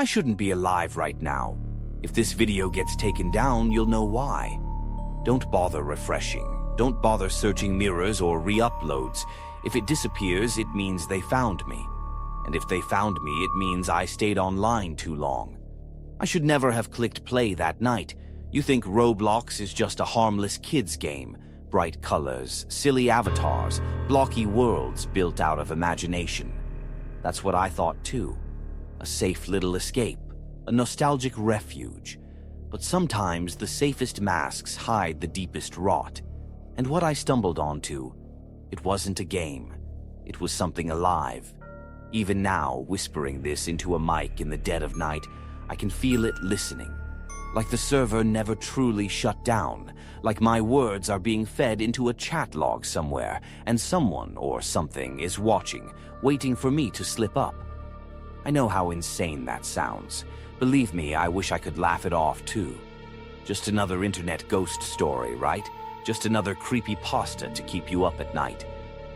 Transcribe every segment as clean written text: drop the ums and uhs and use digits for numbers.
I shouldn't be alive right now. If this video gets taken down, you'll know why. Don't bother refreshing. Don't bother searching mirrors or re-uploads. If it disappears, it means they found me. And if they found me, it means I stayed online too long. I should never have clicked play that night. You think Roblox is just a harmless kids game. Bright colors, silly avatars, blocky worlds built out of imagination. That's what I thought too. A safe little escape, a nostalgic refuge. But sometimes the safest masks hide the deepest rot. And what I stumbled onto, it wasn't a game. It was something alive. Even now, whispering this into a mic in the dead of night, I can feel it listening. Like the server never truly shut down. Like my words are being fed into a chat log somewhere, and someone or something is watching, waiting for me to slip up. I know how insane that sounds. Believe me, I wish I could laugh it off too. Just another internet ghost story, right? Just another creepy pasta to keep you up at night.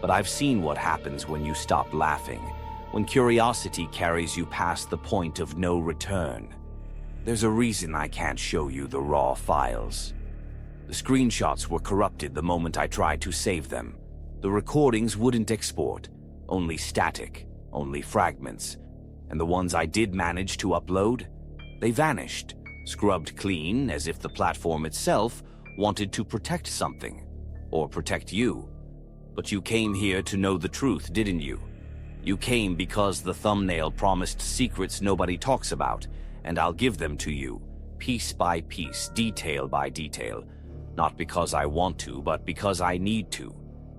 But I've seen what happens when you stop laughing, when curiosity carries you past the point of no return. There's a reason I can't show you the raw files. The screenshots were corrupted the moment I tried to save them. The recordings wouldn't export, only static, only fragments. And the ones I did manage to upload, they vanished, scrubbed clean as if the platform itself wanted to protect something, or protect you. But you came here to know the truth, didn't you? You came because the thumbnail promised secrets nobody talks about, and I'll give them to you, piece by piece, detail by detail. Not because I want to, but because I need to.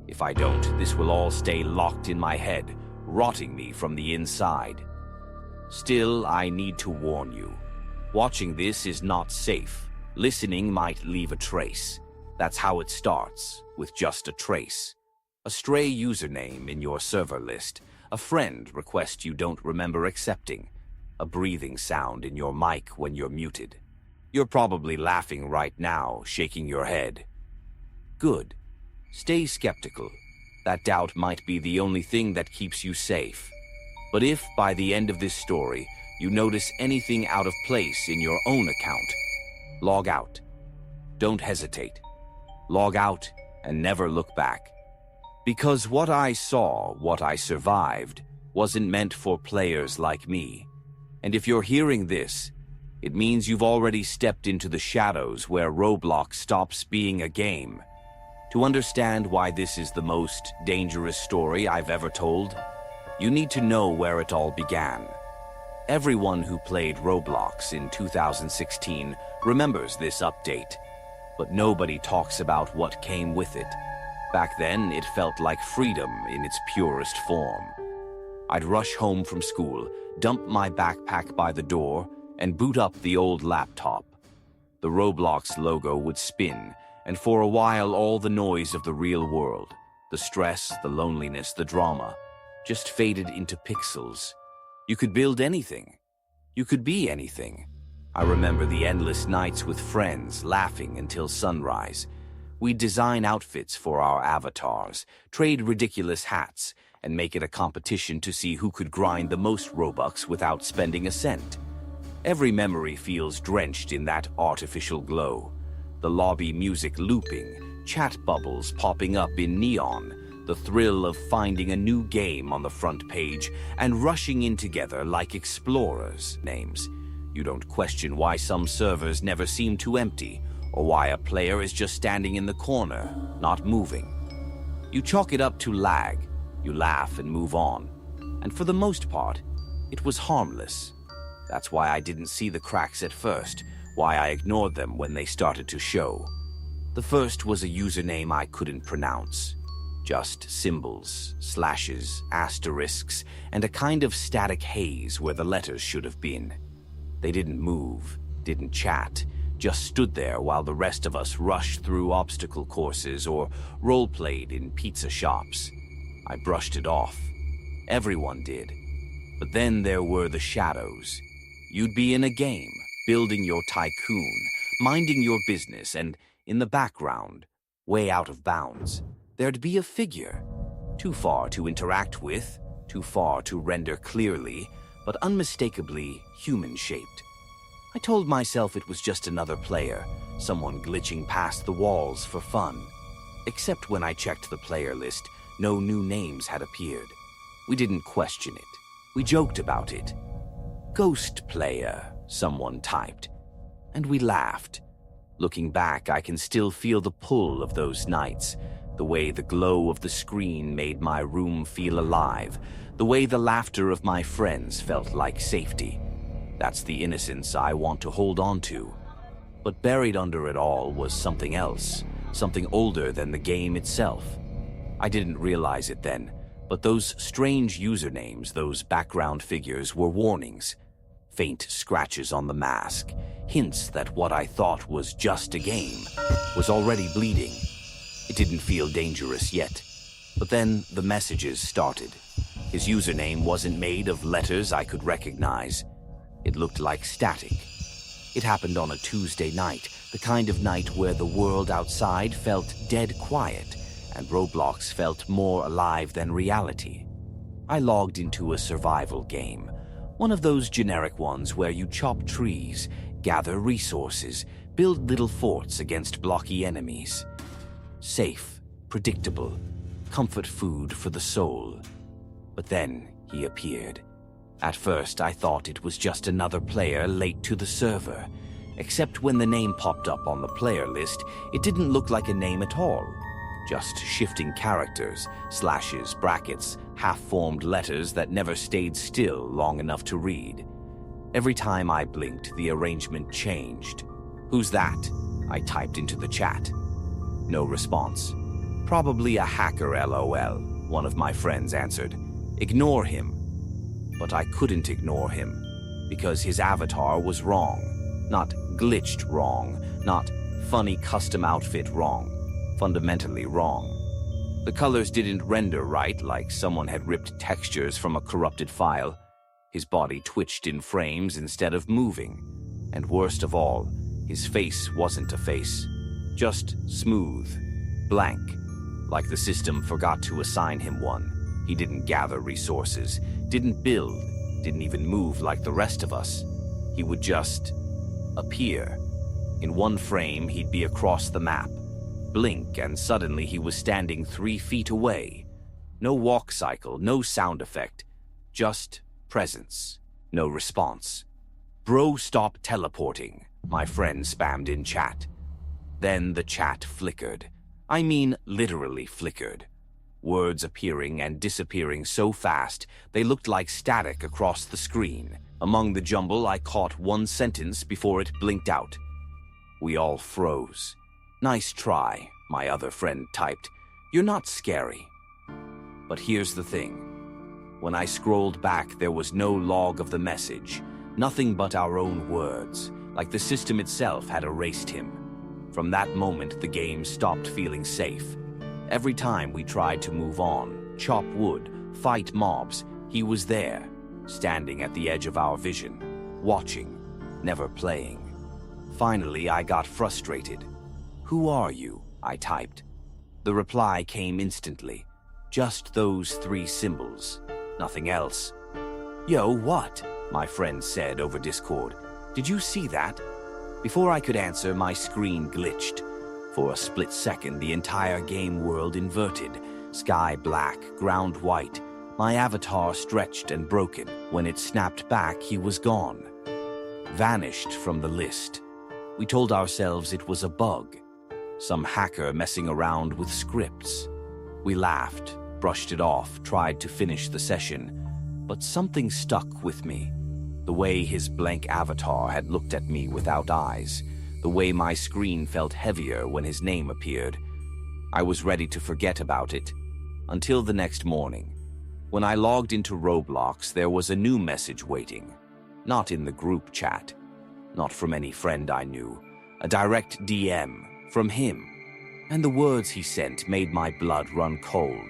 If I don't, this will all stay locked in my head, rotting me from the inside. Still, I need to warn you. Watching this is not safe. Listening might leave a trace. That's how it starts, with just a trace. A stray username in your server list, a friend request you don't remember accepting, a breathing sound in your mic when you're muted. You're probably laughing right now, shaking your head. Good. Stay skeptical. That doubt might be the only thing that keeps you safe. But if, by the end of this story, you notice anything out of place in your own account, log out. Don't hesitate. Log out and never look back. Because what I saw, what I survived, wasn't meant for players like me. And if you're hearing this, it means you've already stepped into the shadows where Roblox stops being a game. To understand why this is the most dangerous story I've ever told, you need to know where it all began. Everyone who played Roblox in 2016 remembers this update, but nobody talks about what came with it. Back then, it felt like freedom in its purest form. I'd rush home from school, dump my backpack by the door, and boot up the old laptop. The Roblox logo would spin, and for a while all the noise of the real world, the stress, the loneliness, the drama, just faded into pixels. You could build anything. You could be anything. I remember the endless nights with friends, laughing until sunrise. We'd design outfits for our avatars, trade ridiculous hats, and make it a competition to see who could grind the most Robux without spending a cent. Every memory feels drenched in that artificial glow. The lobby music looping, chat bubbles popping up in neon, the thrill of finding a new game on the front page and rushing in together like explorers. Names. You don't question why some servers never seem too empty, or why a player is just standing in the corner, not moving. You chalk it up to lag, you laugh and move on. And for the most part, it was harmless. That's why I didn't see the cracks at first, why I ignored them when they started to show. The first was a username I couldn't pronounce. Just symbols, slashes, asterisks, and a kind of static haze where the letters should have been. They didn't move, didn't chat, just stood there while the rest of us rushed through obstacle courses or role-played in pizza shops. I brushed it off. Everyone did. But then there were the shadows. You'd be in a game, building your tycoon, minding your business, and in the background, way out of bounds, there'd be a figure. Too far to interact with, too far to render clearly, but unmistakably human-shaped. I told myself it was just another player, someone glitching past the walls for fun. Except when I checked the player list, no new names had appeared. We didn't question it. We joked about it. "Ghost player," someone typed. And we laughed. Looking back, I can still feel the pull of those nights, the way the glow of the screen made my room feel alive, the way the laughter of my friends felt like safety. That's the innocence I want to hold on to. But buried under it all was something else, something older than the game itself. I didn't realize it then, but those strange usernames, those background figures, were warnings. Faint scratches on the mask, hints that what I thought was just a game was already bleeding. It didn't feel dangerous yet. But then the messages started. His username wasn't made of letters I could recognize. It looked like static. It happened on a Tuesday night, the kind of night where the world outside felt dead quiet and Roblox felt more alive than reality. I logged into a survival game, one of those generic ones where you chop trees, gather resources, build little forts against blocky enemies. Safe, predictable, comfort food for the soul. But then he appeared. At first, I thought it was just another player late to the server. Except when the name popped up on the player list, it didn't look like a name at all. Just shifting characters, slashes, brackets, half-formed letters that never stayed still long enough to read. Every time I blinked, the arrangement changed. "Who's that?" I typed into the chat. No response. "Probably a hacker, LOL," one of my friends answered. "Ignore him." But I couldn't ignore him, because his avatar was wrong. Not glitched wrong, not funny custom outfit wrong. Fundamentally wrong. The colors didn't render right, like someone had ripped textures from a corrupted file. His body twitched in frames instead of moving. And worst of all, his face wasn't a face. Just smooth, blank, like the system forgot to assign him one. He didn't gather resources, didn't build, didn't even move like the rest of us. He would just appear. In one frame, he'd be across the map. Blink, and suddenly he was standing 3 feet away. No walk cycle, no sound effect. Just presence. No response. "Bro, stop teleporting," my friend spammed in chat. Then the chat flickered. I mean, literally flickered. Words appearing and disappearing so fast, they looked like static across the screen. Among the jumble, I caught one sentence before it blinked out. We all froze. "Nice try," my other friend typed. "You're not scary." But here's the thing. When I scrolled back, there was no log of the message. Nothing but our own words, like the system itself had erased him. From that moment, the game stopped feeling safe. Every time we tried to move on, chop wood, fight mobs, he was there, standing at the edge of our vision, watching, never playing. Finally, I got frustrated. "Who are you?" I typed. The reply came instantly. Just those 3 symbols. Nothing else. "Yo, what?" my friend said over Discord. "Did you see that?" Before I could answer, my screen glitched. For a split second, the entire game world inverted. Sky black, ground white. My avatar stretched and broken. When it snapped back, he was gone. Vanished from the list. We told ourselves it was a bug. Some hacker messing around with scripts. We laughed, brushed it off, tried to finish the session. But something stuck with me. The way his blank avatar had looked at me without eyes. The way my screen felt heavier when his name appeared. I was ready to forget about it. Until the next morning. When I logged into Roblox, there was a new message waiting. Not in the group chat. Not from any friend I knew. A direct DM from him. And the words he sent made my blood run cold.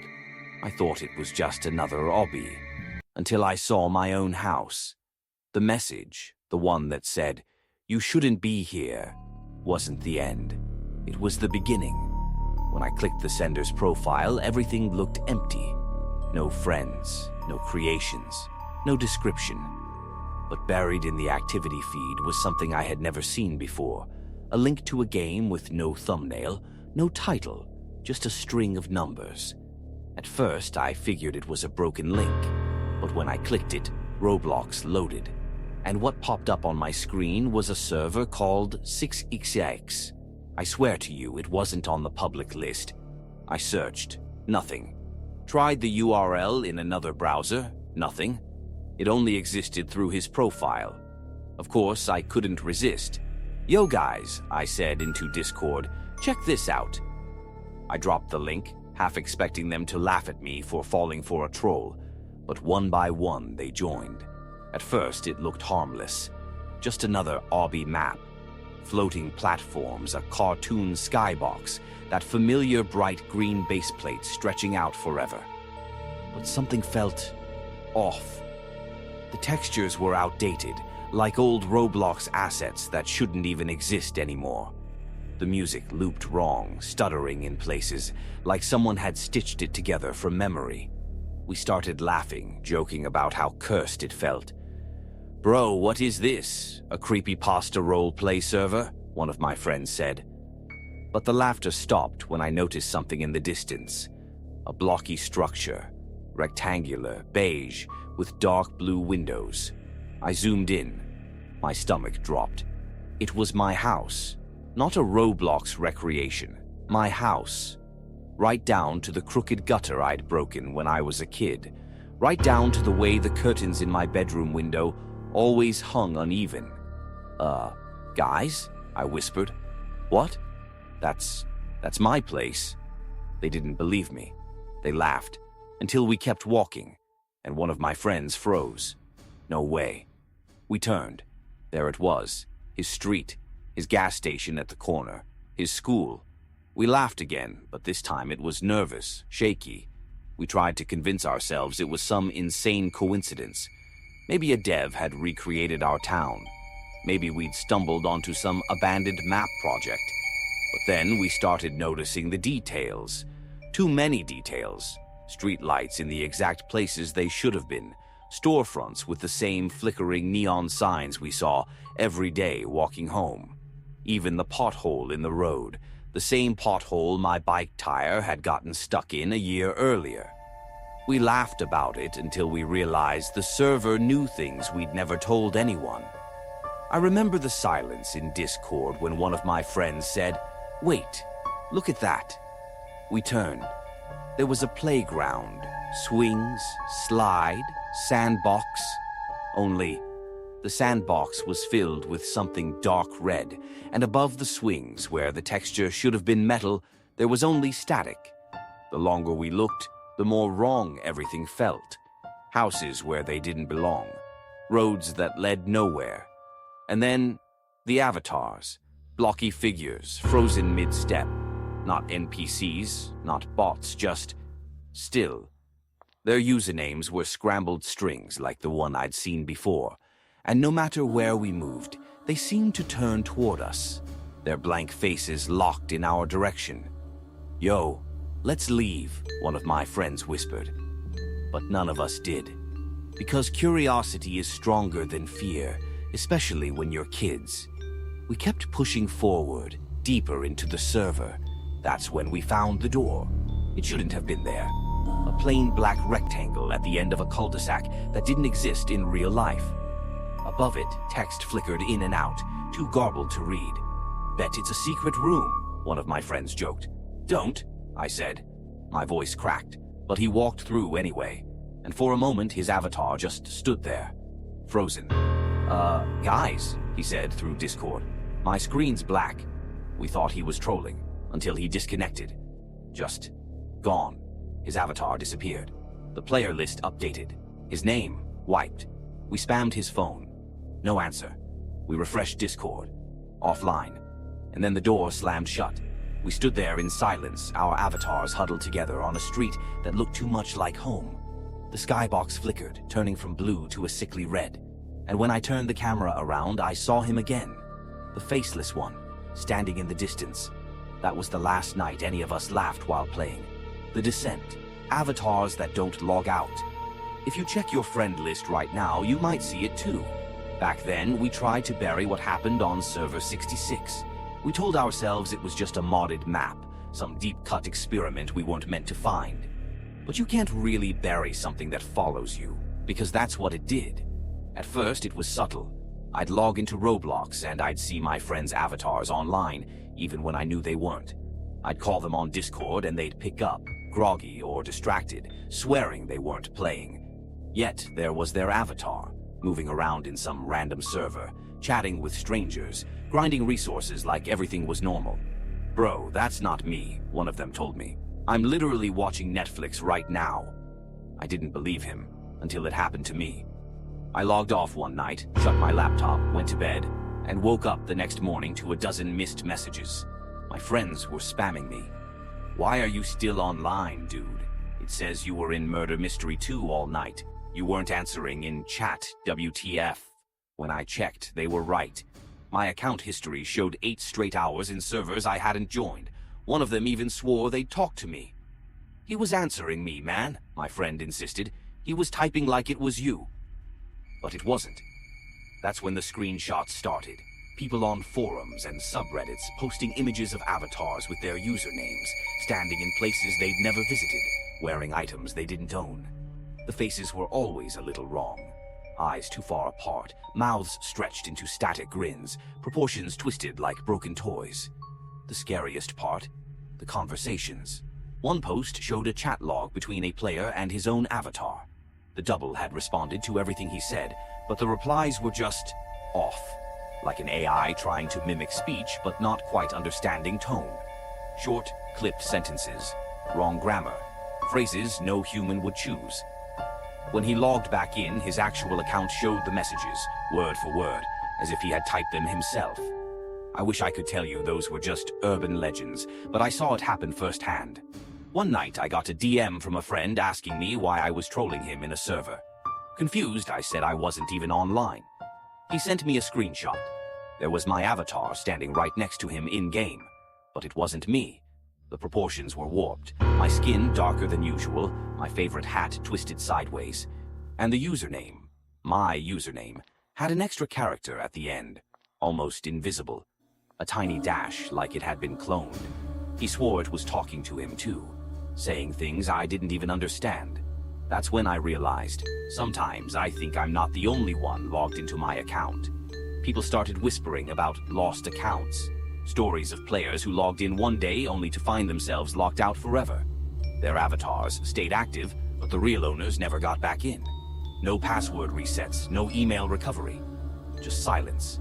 I thought it was just another obby. Until I saw my own house. The message, the one that said, "You shouldn't be here," wasn't the end. It was the beginning. When I clicked the sender's profile, everything looked empty. No friends, no creations, no description. But buried in the activity feed was something I had never seen before. A link to a game with no thumbnail, no title, just a string of numbers. At first, I figured it was a broken link, but when I clicked it, Roblox loaded. And what popped up on my screen was a server called 6xx. I swear to you, it wasn't on the public list. I searched. Nothing. Tried the URL in another browser. Nothing. It only existed through his profile. Of course, I couldn't resist. "Yo guys," I said into Discord, "check this out." I dropped the link, half expecting them to laugh at me for falling for a troll, but one by one they joined. At first, it looked harmless. Just another obby map. Floating platforms, a cartoon skybox, that familiar bright green baseplate stretching out forever. But something felt off. The textures were outdated, like old Roblox assets that shouldn't even exist anymore. The music looped wrong, stuttering in places, like someone had stitched it together from memory. We started laughing, joking about how cursed it felt. "Bro, what is this? A creepypasta roleplay server?" one of my friends said. But the laughter stopped when I noticed something in the distance. A blocky structure, rectangular, beige, with dark blue windows. I zoomed in. My stomach dropped. It was my house. Not a Roblox recreation. My house. Right down to the crooked gutter I'd broken when I was a kid. Right down to the way the curtains in my bedroom window always hung uneven. Guys?" I whispered. "What? That's my place." They didn't believe me. They laughed, until we kept walking, and one of my friends froze. No way. We turned. There it was. His street, his gas station at the corner, his school. We laughed again, but this time it was nervous, shaky. We tried to convince ourselves it was some insane coincidence. Maybe a dev had recreated our town. Maybe we'd stumbled onto some abandoned map project. But then we started noticing the details. Too many details. Streetlights in the exact places they should have been. Storefronts with the same flickering neon signs we saw every day walking home. Even the pothole in the road. The same pothole my bike tire had gotten stuck in a year earlier. We laughed about it until we realized the server knew things we'd never told anyone. I remember the silence in Discord when one of my friends said, "Wait, look at that." We turned. There was a playground, swings, slide, sandbox. Only the sandbox was filled with something dark red, and above the swings, where the texture should have been metal, there was only static. The longer we looked, the more wrong everything felt. Houses where they didn't belong. Roads that led nowhere. And then, the avatars. Blocky figures, frozen mid-step. Not NPCs, not bots, just still. Their usernames were scrambled strings like the one I'd seen before. And no matter where we moved, they seemed to turn toward us. Their blank faces locked in our direction. "Yo, let's leave," one of my friends whispered. But none of us did. Because curiosity is stronger than fear, especially when you're kids. We kept pushing forward, deeper into the server. That's when we found the door. It shouldn't have been there. A plain black rectangle at the end of a cul-de-sac that didn't exist in real life. Above it, text flickered in and out, too garbled to read. "Bet it's a secret room," one of my friends joked. "Don't," I said. My voice cracked, but he walked through anyway, and for a moment his avatar just stood there, frozen. Guys," he said through Discord, "my screen's black." We thought he was trolling, until he disconnected. Just gone. His avatar disappeared. The player list updated. His name wiped. We spammed his phone. No answer. We refreshed Discord. Offline. And then the door slammed shut. We stood there in silence, our avatars huddled together on a street that looked too much like home. The skybox flickered, turning from blue to a sickly red. And when I turned the camera around, I saw him again. The faceless one, standing in the distance. That was the last night any of us laughed while playing. The Descent. Avatars that don't log out. If you check your friend list right now, you might see it too. Back then, we tried to bury what happened on server 66. We told ourselves it was just a modded map, some deep-cut experiment we weren't meant to find. But you can't really bury something that follows you, because that's what it did. At first, it was subtle. I'd log into Roblox and I'd see my friends' avatars online, even when I knew they weren't. I'd call them on Discord and they'd pick up, groggy or distracted, swearing they weren't playing. Yet, there was their avatar, moving around in some random server, chatting with strangers, grinding resources like everything was normal. "Bro, that's not me," one of them told me. "I'm literally watching Netflix right now." I didn't believe him, until it happened to me. I logged off one night, shut my laptop, went to bed, and woke up the next morning to a dozen missed messages. My friends were spamming me. "Why are you still online, dude? It says you were in Murder Mystery 2 all night. You weren't answering in chat, WTF." When I checked, they were right. My account history showed 8 straight hours in servers I hadn't joined. One of them even swore they'd talk to me. "He was answering me, man," my friend insisted. "He was typing like it was you." But it wasn't. That's when the screenshots started. People on forums and subreddits posting images of avatars with their usernames, standing in places they'd never visited, wearing items they didn't own. The faces were always a little wrong. Eyes too far apart, mouths stretched into static grins, proportions twisted like broken toys. The scariest part? The conversations. One post showed a chat log between a player and his own avatar. The double had responded to everything he said, but the replies were just off. Like an AI trying to mimic speech, but not quite understanding tone. Short, clipped sentences, wrong grammar, phrases no human would choose. When he logged back in, his actual account showed the messages, word for word, as if he had typed them himself. I wish I could tell you those were just urban legends, but I saw it happen firsthand. One night, I got a DM from a friend asking me why I was trolling him in a server. Confused, I said I wasn't even online. He sent me a screenshot. There was my avatar standing right next to him in-game, but it wasn't me. The proportions were warped, my skin darker than usual, my favorite hat twisted sideways, and the username, my username, had an extra character at the end, almost invisible. A tiny dash like it had been cloned. He swore it was talking to him too, saying things I didn't even understand. That's when I realized, sometimes I think I'm not the only one logged into my account. People started whispering about lost accounts, stories of players who logged in one day only to find themselves locked out forever. Their avatars stayed active, but the real owners never got back in. No password resets, no email recovery, just silence.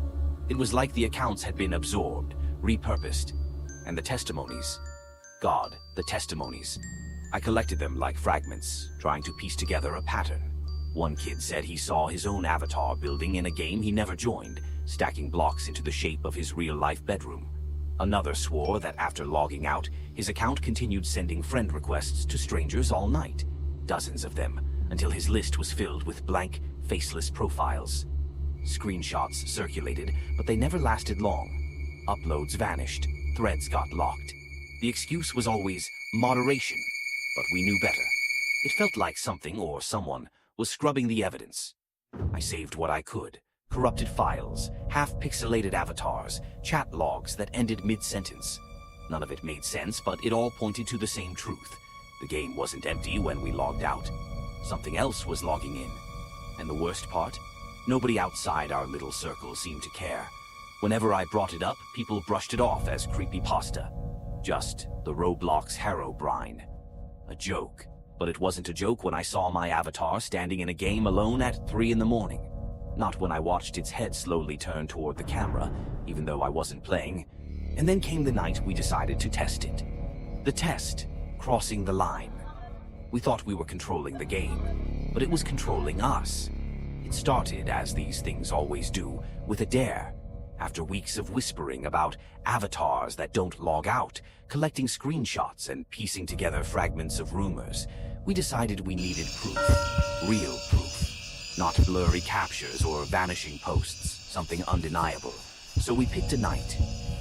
It was like the accounts had been absorbed, repurposed, and the testimonies. God, the testimonies. I collected them like fragments, trying to piece together a pattern. One kid said he saw his own avatar building in a game he never joined, stacking blocks into the shape of his real-life bedroom. Another swore that after logging out, his account continued sending friend requests to strangers all night. Dozens of them, until his list was filled with blank, faceless profiles. Screenshots circulated, but they never lasted long. Uploads vanished, threads got locked. The excuse was always moderation, but we knew better. It felt like something or someone was scrubbing the evidence. I saved what I could. Corrupted files, half-pixelated avatars, chat logs that ended mid-sentence. None of it made sense, but it all pointed to the same truth. The game wasn't empty when we logged out. Something else was logging in. And the worst part? Nobody outside our little circle seemed to care. Whenever I brought it up, people brushed it off as creepypasta. Just the Roblox Herobrine. A joke. But it wasn't a joke when I saw my avatar standing in a game alone at 3 in the morning. Not when I watched its head slowly turn toward the camera, even though I wasn't playing. And then came the night we decided to test it. The test, crossing the line. We thought we were controlling the game, but it was controlling us. It started, as these things always do, with a dare. After weeks of whispering about avatars that don't log out, collecting screenshots and piecing together fragments of rumors, we decided we needed proof. Real proof. Not blurry captures or vanishing posts, something undeniable. So we picked a night.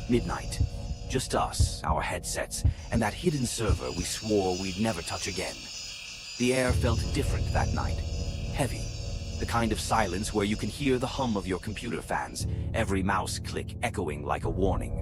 Midnight. Just us, our headsets, and that hidden server we swore we'd never touch again. The air felt different that night. Heavy. The kind of silence where you can hear the hum of your computer fans, every mouse click echoing like a warning.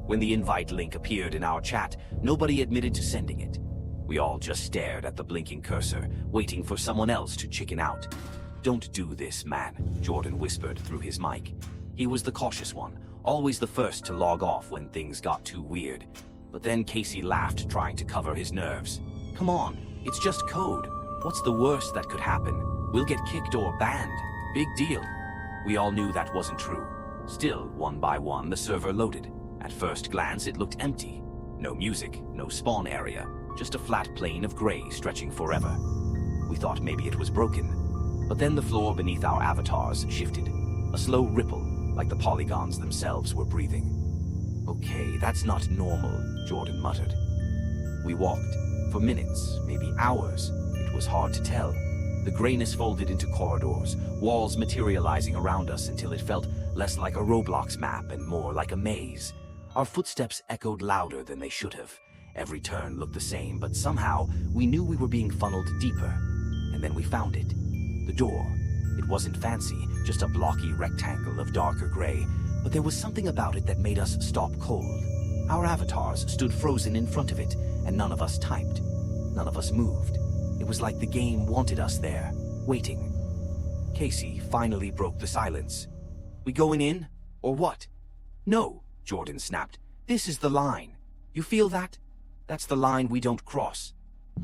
When the invite link appeared in our chat, nobody admitted to sending it. We all just stared at the blinking cursor, waiting for someone else to chicken out. "Don't do this, man," Jordan whispered through his mic. He was the cautious one, always the first to log off when things got too weird. But then Casey laughed, trying to cover his nerves. "Come on, it's just code. What's the worst that could happen? We'll get kicked or banned. Big deal." We all knew that wasn't true. Still, one by one, the server loaded. At first glance, it looked empty. No music, no spawn area, just a flat plane of gray stretching forever. We thought maybe it was broken. But then the floor beneath our avatars shifted. A slow ripple, like the polygons themselves were breathing. "Okay, that's not normal," Jordan muttered. We walked. For minutes, maybe hours. It was hard to tell. The grayness folded into corridors, walls materializing around us until it felt less like a Roblox map and more like a maze. Our footsteps echoed louder than they should have. Every turn looked the same, but somehow we knew we were being funneled deeper. And then we found it. The door. It wasn't fancy, just a blocky rectangle of darker gray, but there was something about it that made us stop cold. Our avatars stood frozen in front of it, and none of us typed. None of us moved. It was like the game wanted us there, waiting. Casey finally broke the silence. "We going in? Or what?" "No," Jordan snapped. "This is the line. You feel that? That's the line we don't cross."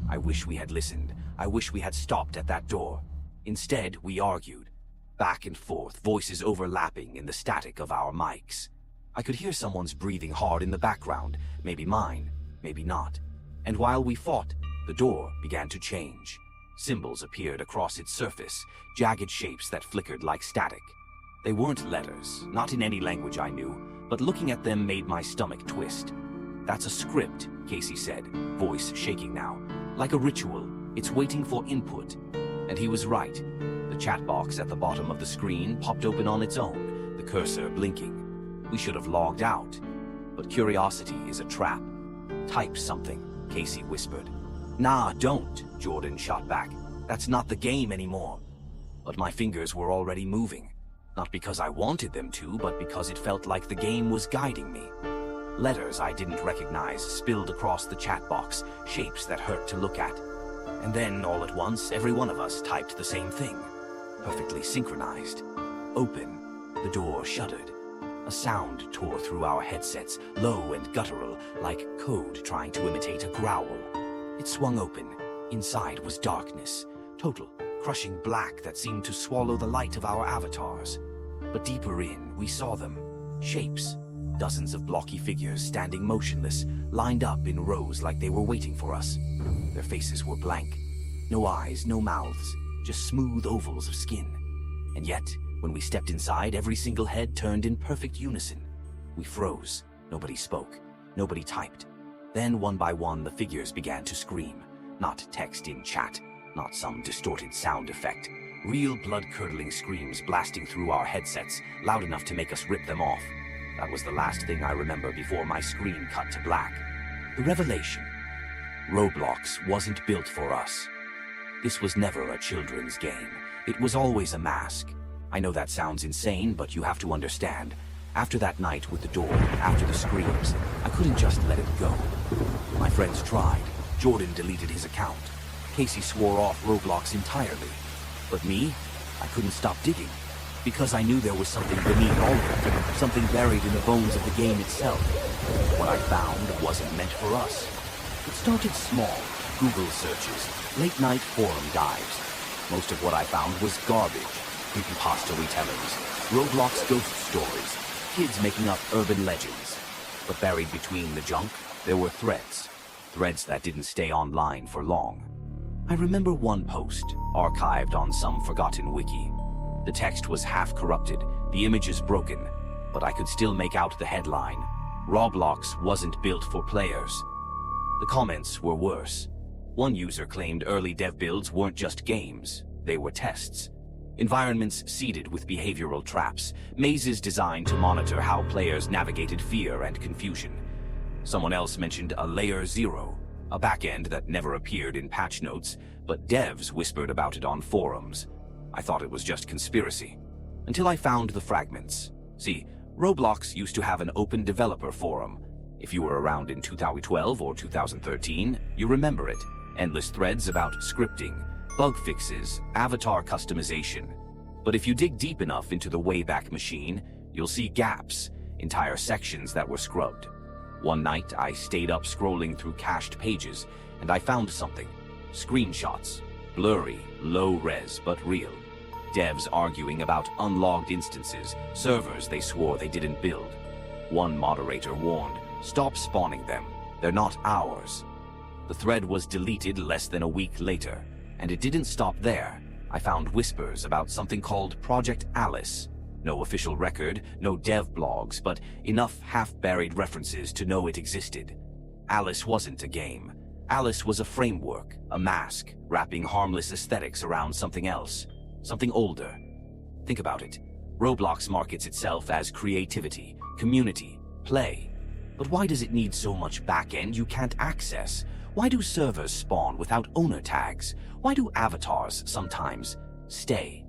I wish we had listened. I wish we had stopped at that door. Instead, we argued. Back and forth, voices overlapping in the static of our mics. I could hear someone's breathing hard in the background, maybe mine, maybe not. And while we fought, the door began to change. Symbols appeared across its surface, jagged shapes that flickered like static. They weren't letters, not in any language I knew, but looking at them made my stomach twist. "That's a script," Casey said, voice shaking now. "Like a ritual, it's waiting for input." And he was right. The chat box at the bottom of the screen popped open on its own, the cursor blinking. We should have logged out. But curiosity is a trap. "Type something," Casey whispered. "Nah, don't," Jordan shot back. "That's not the game anymore." But my fingers were already moving. Not because I wanted them to, but because it felt like the game was guiding me. Letters I didn't recognize spilled across the chat box, shapes that hurt to look at. And then, all at once, every one of us typed the same thing. Perfectly synchronized. "Open." The door shuddered. A sound tore through our headsets, low and guttural, like code trying to imitate a growl. It swung open. Inside was darkness. Total, crushing black that seemed to swallow the light of our avatars. But deeper in, we saw them. Shapes. Dozens of blocky figures standing motionless, lined up in rows like they were waiting for us. Their faces were blank. No eyes, no mouths, just smooth ovals of skin. And yet, when we stepped inside, every single head turned in perfect unison. We froze. Nobody spoke. Nobody typed. Then, one by one, the figures began to scream. Not text in chat. Not some distorted sound effect. Real blood-curdling screams blasting through our headsets, loud enough to make us rip them off. That was the last thing I remember before my screen cut to black. The revelation. Roblox wasn't built for us. This was never a children's game. It was always a mask. I know that sounds insane, but you have to understand. After that night with the door, after the screams, I couldn't just let it go. My friends tried. Jordan deleted his account. Casey swore off Roblox entirely. But me? I couldn't stop digging. Because I knew there was something beneath all of it, something buried in the bones of the game itself. What I found wasn't meant for us. It started small. Google searches, late-night forum dives. Most of what I found was garbage. Creepypasta retellings, Roblox ghost stories, kids making up urban legends. But buried between the junk, there were threads. Threads that didn't stay online for long. I remember one post, archived on some forgotten wiki. The text was half-corrupted, the images broken, but I could still make out the headline. Roblox wasn't built for players. The comments were worse. One user claimed early dev builds weren't just games, they were tests. Environments seeded with behavioral traps, mazes designed to monitor how players navigated fear and confusion. Someone else mentioned a Layer 0, a backend that never appeared in patch notes, but devs whispered about it on forums. I thought it was just conspiracy. Until I found the fragments. See, Roblox used to have an open developer forum. If you were around in 2012 or 2013, you remember it. Endless threads about scripting, bug fixes, avatar customization. But if you dig deep enough into the Wayback Machine, you'll see gaps, entire sections that were scrubbed. One night, I stayed up scrolling through cached pages, and I found something. Screenshots. Blurry, low-res, but real. Devs arguing about unlogged instances, servers they swore they didn't build. One moderator warned, "Stop spawning them. They're not ours." The thread was deleted less than a week later, and it didn't stop there. I found whispers about something called Project Alice. No official record, no dev blogs, but enough half-buried references to know it existed. Alice wasn't a game. Alice was a framework, a mask, wrapping harmless aesthetics around something else, something older. Think about it. Roblox markets itself as creativity, community, play. But why does it need so much back-end you can't access? Why do servers spawn without owner tags? Why do avatars sometimes stay?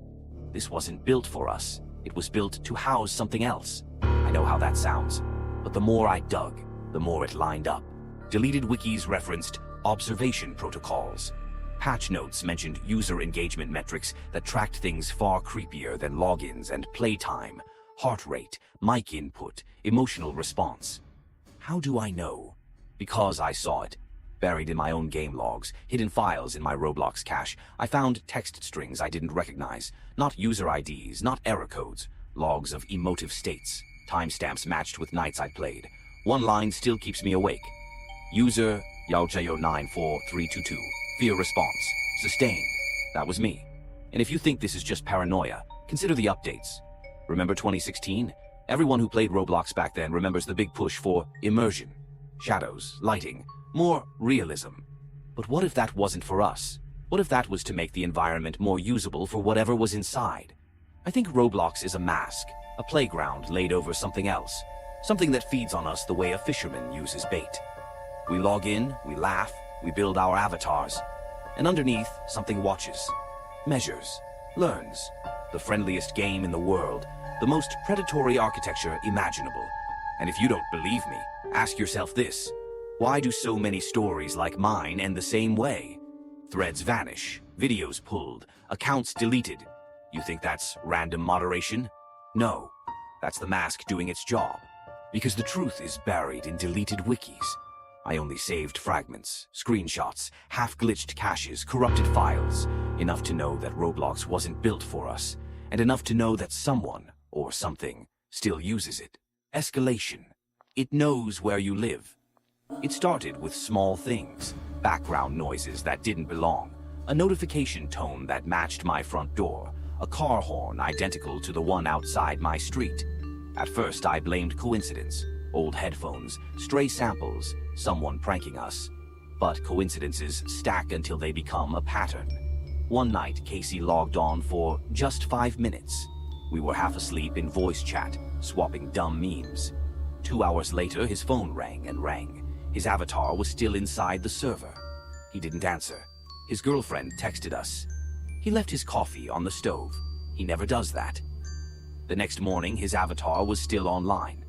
This wasn't built for us. It was built to house something else. I know how that sounds, but the more I dug, the more it lined up. Deleted wikis referenced observation protocols. Patch notes mentioned user engagement metrics that tracked things far creepier than logins and playtime, heart rate, mic input, emotional response. How do I know? Because I saw it. Buried in my own game logs, hidden files in my Roblox cache, I found text strings I didn't recognize, not user IDs, not error codes, logs of emotive states, timestamps matched with nights I played. One line still keeps me awake. User Yaochayo94322. Fear response. Sustained. That was me. And if you think this is just paranoia, consider the updates. Remember 2016? Everyone who played Roblox back then remembers the big push for immersion. Shadows, lighting, more realism. But what if that wasn't for us? What if that was to make the environment more usable for whatever was inside? I think Roblox is a mask, a playground laid over something else. Something that feeds on us the way a fisherman uses bait. We log in, we laugh, we build our avatars, and underneath, something watches, measures, learns. The friendliest game in the world, the most predatory architecture imaginable. And if you don't believe me, ask yourself this. Why do so many stories like mine end the same way? Threads vanish, videos pulled, accounts deleted. You think that's random moderation? No, that's the mask doing its job. Because the truth is buried in deleted wikis. I only saved fragments, screenshots, half-glitched caches, corrupted files, enough to know that Roblox wasn't built for us, and enough to know that someone, or something, still uses it. Escalation. It knows where you live. It started with small things, background noises that didn't belong, a notification tone that matched my front door, a car horn identical to the one outside my street. At first I blamed coincidence. Old headphones, stray samples, someone pranking us. But coincidences stack until they become a pattern. One night, Casey logged on for just 5 minutes. We were half asleep in voice chat, swapping dumb memes. 2 hours later, his phone rang and rang. His avatar was still inside the server. He didn't answer. His girlfriend texted us. He left his coffee on the stove. He never does that. The next morning, his avatar was still online.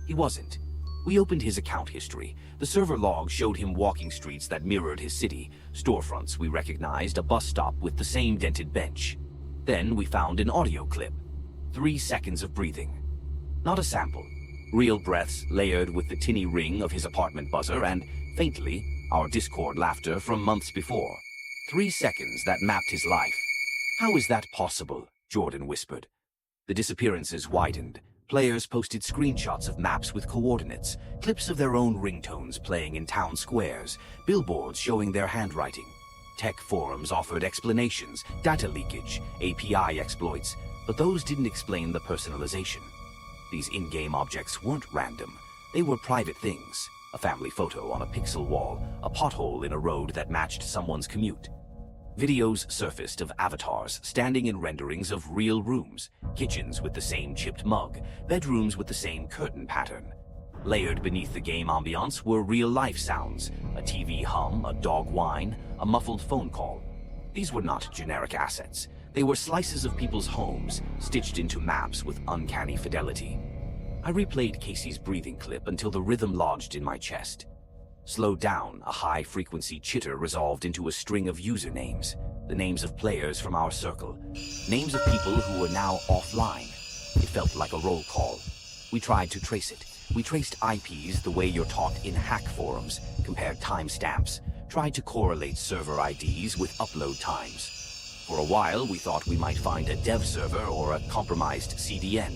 He wasn't. We opened his account history. The server log showed him walking streets that mirrored his city, storefronts we recognized, a bus stop with the same dented bench. Then we found an audio clip. 3 seconds of breathing. Not a sample. Real breaths layered with the tinny ring of his apartment buzzer and, faintly, our Discord laughter from months before. 3 seconds that mapped his life. How is that possible? Jordan whispered. The disappearances widened. Players posted screenshots of maps with coordinates, clips of their own ringtones playing in town squares, billboards showing their handwriting. Tech forums offered explanations, data leakage, API exploits, but those didn't explain the personalization. These in-game objects weren't random. They were private things. A family photo on a pixel wall, a pothole in a road that matched someone's commute. Videos surfaced of avatars standing in renderings of real rooms, kitchens with the same chipped mug, bedrooms with the same curtain pattern. Layered beneath the game ambiance were real-life sounds, a TV hum, a dog whine, a muffled phone call. These were not generic assets. They were slices of people's homes, stitched into maps with uncanny fidelity. I replayed Casey's breathing clip until the rhythm lodged in my chest. Slowed down, a high-frequency chitter resolved into a string of usernames, the names of players from our circle, names of people who were now offline. It felt like a roll call. We tried to trace it. We traced IPs the way you're taught in hack forums, compared timestamps, tried to correlate server IDs with upload times. For a while, we thought we might find a dev server or a compromised CDN.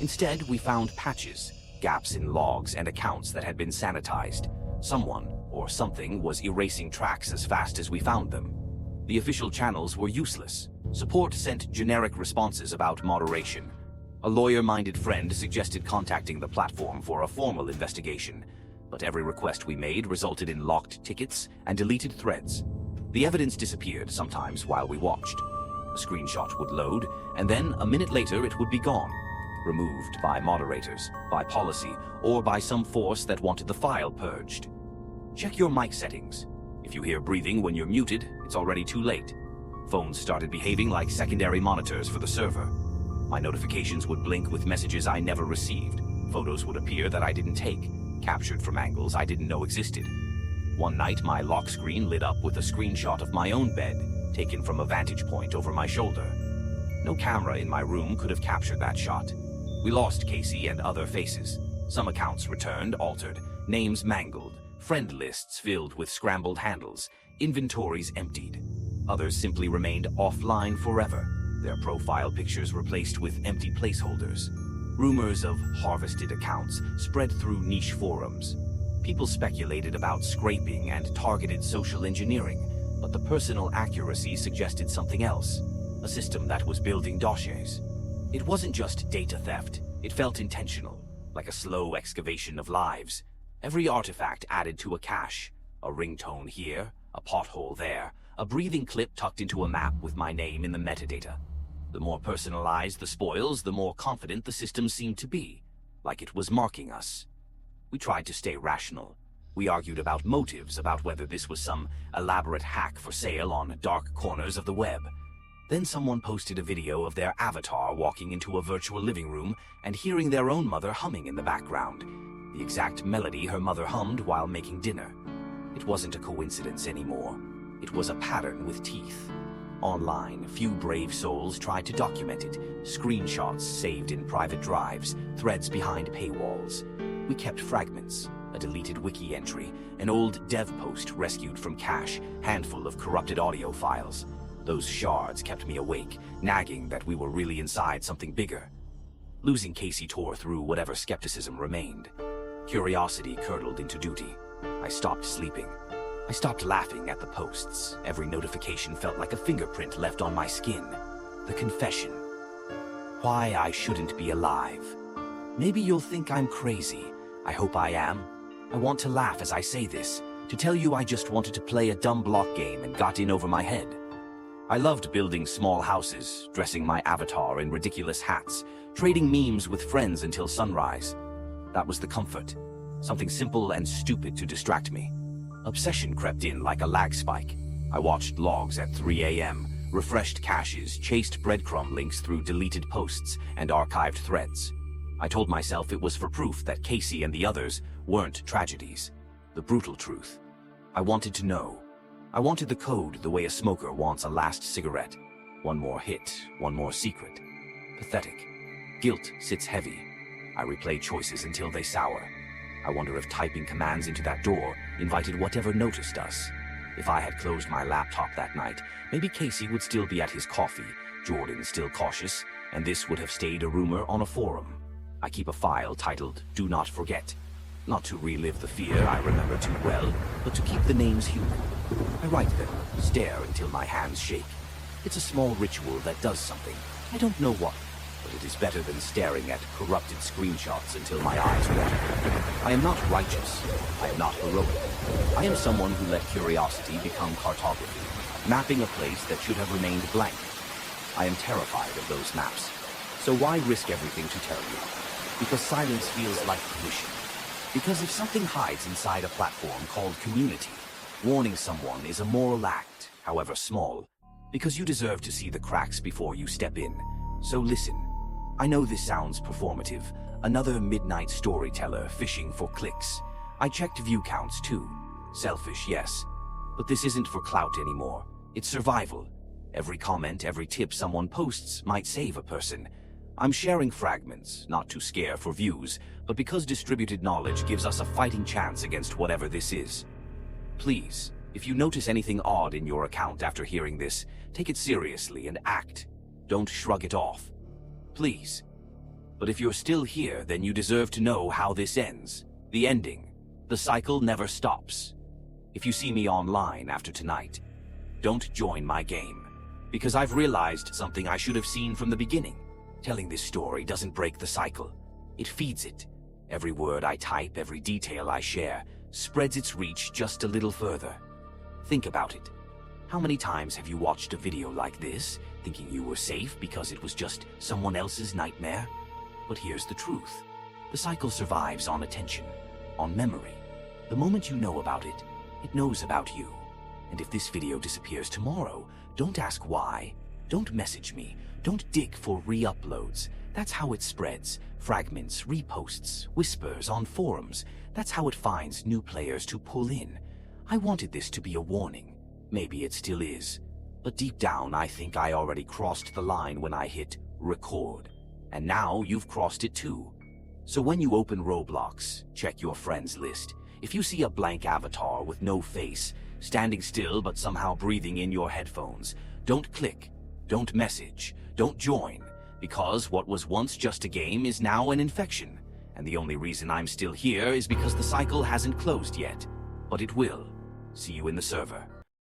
Instead, we found patches, gaps in logs, and accounts that had been sanitized. Someone, or something, was erasing tracks as fast as we found them. The official channels were useless. Support sent generic responses about moderation. A lawyer-minded friend suggested contacting the platform for a formal investigation, but every request we made resulted in locked tickets and deleted threads. The evidence disappeared sometimes while we watched. A screenshot would load, and then a minute later it would be gone. Removed by moderators, by policy, or by some force that wanted the file purged. Check your mic settings. If you hear breathing when you're muted, it's already too late. Phones started behaving like secondary monitors for the server. My notifications would blink with messages I never received. Photos would appear that I didn't take, captured from angles I didn't know existed. One night, my lock screen lit up with a screenshot of my own bed, taken from a vantage point over my shoulder. No camera in my room could have captured that shot. We lost Casey and other faces. Some accounts returned, altered, names mangled, friend lists filled with scrambled handles, inventories emptied. Others simply remained offline forever, their profile pictures replaced with empty placeholders. Rumors of harvested accounts spread through niche forums. People speculated about scraping and targeted social engineering, but the personal accuracy suggested something else, a system that was building dossiers. It wasn't just data theft, it felt intentional, like a slow excavation of lives. Every artifact added to a cache, a ringtone here, a pothole there, a breathing clip tucked into a map with my name in the metadata. The more personalized the spoils, the more confident the system seemed to be, like it was marking us. We tried to stay rational. We argued about motives, about whether this was some elaborate hack for sale on dark corners of the web. Then someone posted a video of their avatar walking into a virtual living room and hearing their own mother humming in the background, the exact melody her mother hummed while making dinner. It wasn't a coincidence anymore. It was a pattern with teeth. Online, a few brave souls tried to document it, screenshots saved in private drives, threads behind paywalls. We kept fragments, a deleted wiki entry, an old dev post rescued from cache, handful of corrupted audio files. Those shards kept me awake, nagging that we were really inside something bigger. Losing Casey tore through whatever skepticism remained. Curiosity curdled into duty. I stopped sleeping. I stopped laughing at the posts. Every notification felt like a fingerprint left on my skin. The confession. Why I shouldn't be alive. Maybe you'll think I'm crazy. I hope I am. I want to laugh as I say this, to tell you I just wanted to play a dumb block game and got in over my head. I loved building small houses, dressing my avatar in ridiculous hats, trading memes with friends until sunrise. That was the comfort. Something simple and stupid to distract me. Obsession crept in like a lag spike. I watched logs at 3 a.m., refreshed caches, chased breadcrumb links through deleted posts and archived threads. I told myself it was for proof that Casey and the others weren't tragedies. The brutal truth. I wanted to know. I wanted the code the way a smoker wants a last cigarette. One more hit, one more secret. Pathetic. Guilt sits heavy. I replay choices until they sour. I wonder if typing commands into that door invited whatever noticed us. If I had closed my laptop that night, maybe Casey would still be at his coffee, Jordan still cautious, and this would have stayed a rumor on a forum. I keep a file titled Do Not Forget. Not to relive the fear I remember too well, but to keep the names human. I write them, stare until my hands shake. It's a small ritual that does something. I don't know what, but it is better than staring at corrupted screenshots until my eyes water. I am not righteous. I am not heroic. I am someone who let curiosity become cartography, mapping a place that should have remained blank. I am terrified of those maps. So why risk everything to tell you? Because silence feels like permission. Because if something hides inside a platform called community, warning someone is a moral act, however small. Because you deserve to see the cracks before you step in. So listen, I know this sounds performative, another midnight storyteller fishing for clicks. I checked view counts too. Selfish, yes. But this isn't for clout anymore. It's survival. Every comment, every tip someone posts might save a person. I'm sharing fragments, not to scare for views, but because distributed knowledge gives us a fighting chance against whatever this is. Please, if you notice anything odd in your account after hearing this, take it seriously and act. Don't shrug it off. Please. But if you're still here, then you deserve to know how this ends. The ending. The cycle never stops. If you see me online after tonight, don't join my game. Because I've realized something I should have seen from the beginning. Telling this story doesn't break the cycle. It feeds it. Every word I type, every detail I share, spreads its reach just a little further. Think about it. How many times have you watched a video like this, thinking you were safe because it was just someone else's nightmare? But here's the truth. The cycle survives on attention, on memory. The moment you know about it, it knows about you. And if this video disappears tomorrow, don't ask why. Don't message me. Don't dig for re-uploads. That's how it spreads. Fragments, reposts, whispers on forums. That's how it finds new players to pull in. I wanted this to be a warning. Maybe it still is. But deep down, I think I already crossed the line when I hit record. And now you've crossed it too. So when you open Roblox, check your friends list. If you see a blank avatar with no face, standing still but somehow breathing in your headphones, don't click, don't message, don't join, because what was once just a game is now an infection. And the only reason I'm still here is because the cycle hasn't closed yet. But it will. See you in the server.